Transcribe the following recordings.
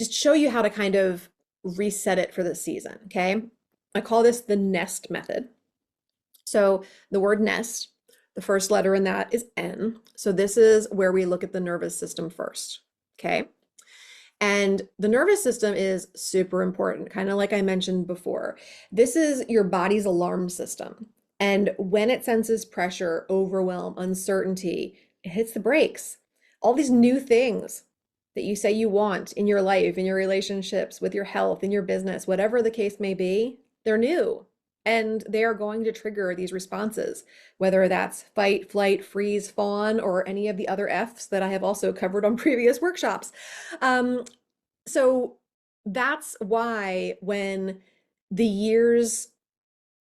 just show you how to kind of reset it for the season, okay? I call this the N.E.S.T method. So the word N.E.S.T, the first letter in that is N. So this is where we look at the nervous system first, okay? And the nervous system is super important, kind of like I mentioned before. This is your body's alarm system. And when it senses pressure, overwhelm, uncertainty, it hits the brakes. All these new things that you say you want in your life, in your relationships, with your health, in your business, whatever the case may be, they're new. And they are going to trigger these responses, whether that's fight, flight, freeze, fawn, or any of the other Fs that I have also covered on previous workshops. So that's why when the year's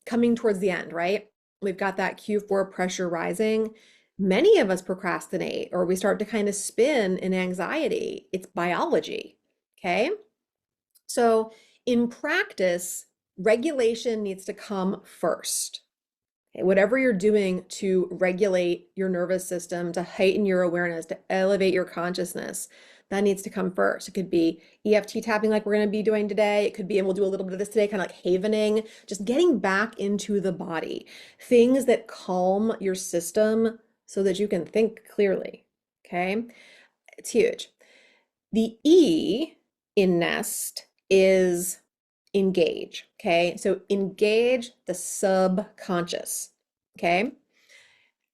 coming towards the end, right? We've got that Q4 pressure rising. Many of us procrastinate or we start to kind of spin in anxiety. It's biology, okay? So in practice, regulation needs to come first. Okay? Whatever you're doing to regulate your nervous system, to heighten your awareness, to elevate your consciousness, that needs to come first. It could be EFT tapping like we're going to be doing today. It could be, and we'll do a little bit of this today, kind of like havening, just getting back into the body. Things that calm your system so that you can think clearly, okay? It's huge. The E in N.E.S.T is engage, okay? So engage the subconscious, okay?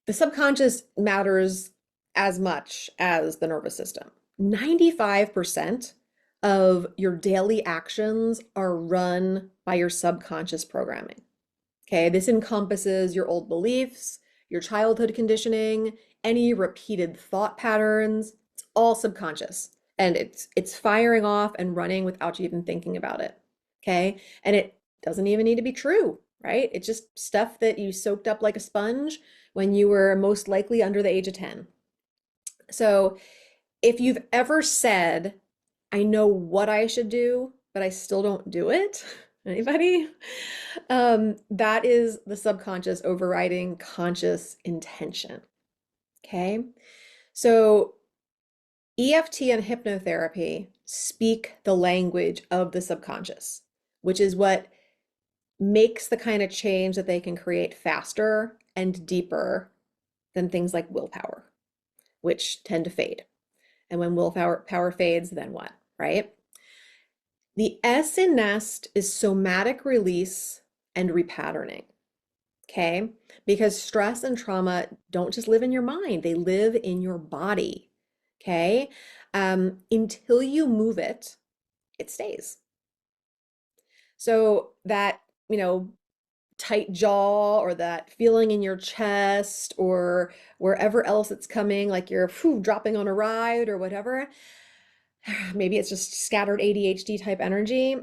The subconscious matters as much as the nervous system. 95% of your daily actions are run by your subconscious programming. Okay, this encompasses your old beliefs, your childhood conditioning, any repeated thought patterns. It's all subconscious. And it's firing off and running without you even thinking about it. Okay? And it doesn't even need to be true, right? It's just stuff that you soaked up like a sponge when you were most likely under the age of 10. So if you've ever said, I know what I should do, but I still don't do it, anybody? That is the subconscious overriding conscious intention. Okay. So EFT and hypnotherapy speak the language of the subconscious, which is what makes the kind of change that they can create faster and deeper than things like willpower, which tend to fade. And when willpower fades, then what, right? The S in N.E.S.T is somatic release and repatterning, okay? Because stress and trauma don't just live in your mind, they live in your body, okay? Until you move it, it stays. So that, tight jaw or that feeling in your chest or wherever else it's coming, like you're dropping on a ride or whatever, maybe it's just scattered ADHD type energy.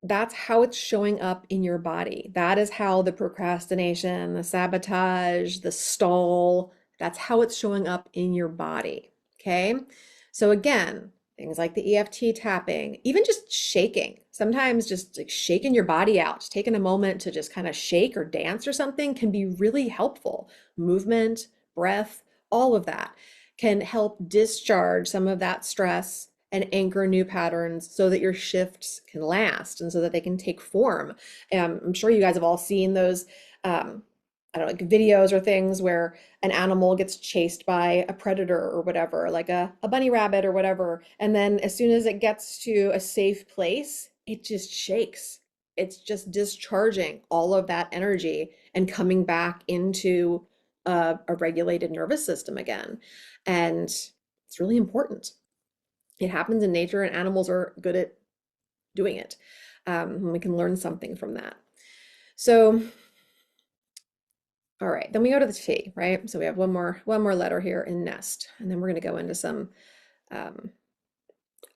That's how it's showing up in your body. That is how the procrastination, the sabotage, the stall, that's how it's showing up in your body. Okay. So again, things like the EFT tapping, even just shaking, sometimes just like shaking your body out, just taking a moment to just kind of shake or dance or something can be really helpful. Movement, breath, all of that can help discharge some of that stress and anchor new patterns so that your shifts can last and so that they can take form. I'm sure you guys have all seen those, I don't know, like videos or things where an animal gets chased by a predator or whatever, like a bunny rabbit or whatever. And then as soon as it gets to a safe place, it just shakes. It's just discharging all of that energy and coming back into a regulated nervous system again. And it's really important. It happens in nature and animals are good at doing it. We can learn something from that. So, all right, then we go to the T, right? So we have one more letter here in N.E.S.T, and then we're going to go into some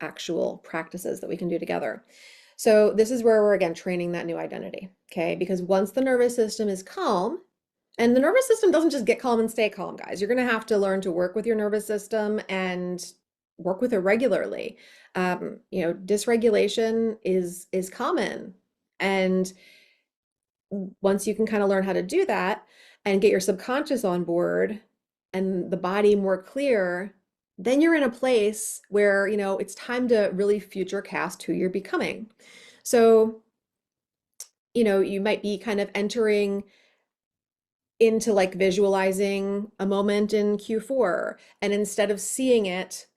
actual practices that we can do together. So this is where we're again training that new identity, okay? Because once the nervous system is calm, and the nervous system doesn't just get calm and stay calm, guys. You're going to have to learn to work with your nervous system and work with it regularly. Dysregulation is common, and once you can kind of learn how to do that and get your subconscious on board and the body more clear, then you're in a place where, it's time to really future cast who you're becoming. So, you might be kind of entering into like visualizing a moment in Q4. And instead of seeing it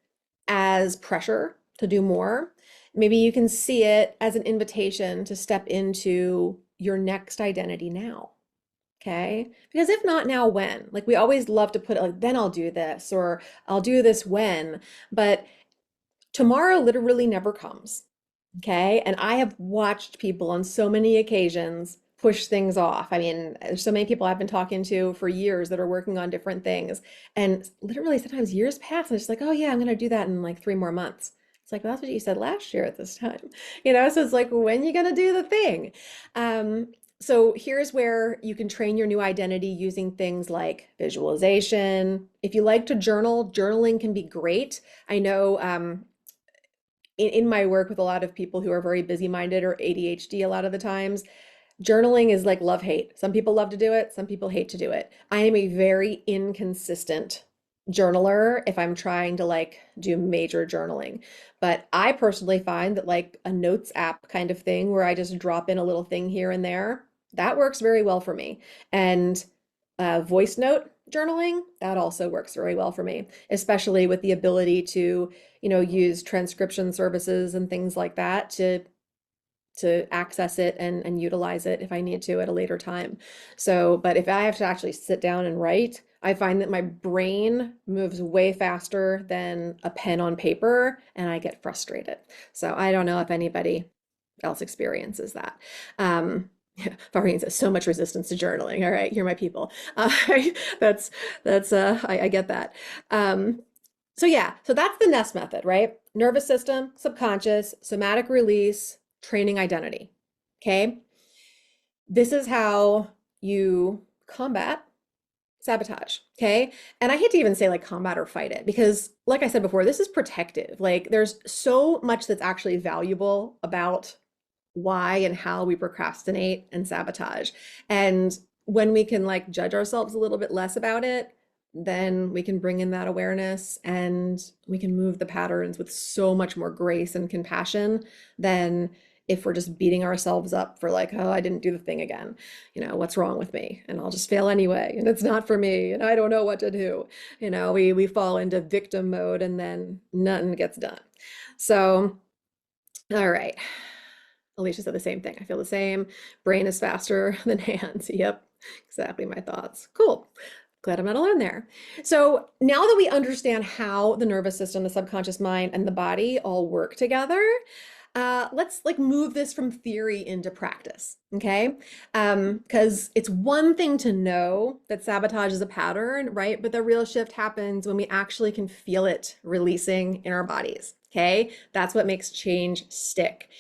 as pressure to do more, maybe you can see it as an invitation to step into your next identity now. Okay. Because if not now, when? Like we always love to put it like, then I'll do this or I'll do this when, but tomorrow literally never comes. Okay. And I have watched people on so many occasions push things off. I mean, there's so many people I've been talking to for years that are working on different things. And literally sometimes years pass and it's like, oh yeah, I'm going to do that in like 3 more months. It's like, well, that's what you said last year at this time. So it's like, when you going to do the thing? So here's where you can train your new identity using things like visualization. If you like to journal, journaling can be great. I know in my work with a lot of people who are very busy minded or ADHD, a lot of the times, journaling is like love hate. Some people love to do it, some people hate to do it. I am a very inconsistent journaler if I'm trying to like do major journaling. But I personally find that like a notes app kind of thing where I just drop in a little thing here and there, that works very well for me. And voice note journaling, that also works very well for me, especially with the ability to, use transcription services and things like that to access it and utilize it if I need to at a later time. So, but if I have to actually sit down and write, I find that my brain moves way faster than a pen on paper and I get frustrated. So I don't know if anybody else experiences that. Faurine says so much resistance to journaling. All right, you're my people. That's I get that. So yeah, so that's the N.E.S.T method, right? Nervous system, subconscious, somatic release, training identity. Okay. This is how you combat sabotage. Okay. And I hate to even say like combat or fight it because, like I said before, this is protective. Like there's so much that's actually valuable about why and how we procrastinate and sabotage. And when we can like judge ourselves a little bit less about it, then we can bring in that awareness and we can move the patterns with so much more grace and compassion than if we're just beating ourselves up for like, oh, I didn't do the thing again. What's wrong with me? And I'll just fail anyway. And it's not for me. And I don't know what to do. We fall into victim mode and then nothing gets done. So, all right. Alicia said the same thing. I feel the same. Brain is faster than hands. Yep, exactly my thoughts. Cool. Glad I'm not alone there. So now that we understand how the nervous system, the subconscious mind, and the body all work together, let's like move this from theory into practice, okay? Because it's one thing to know that sabotage is a pattern, right? But the real shift happens when we actually can feel it releasing in our bodies, okay? That's what makes change stick.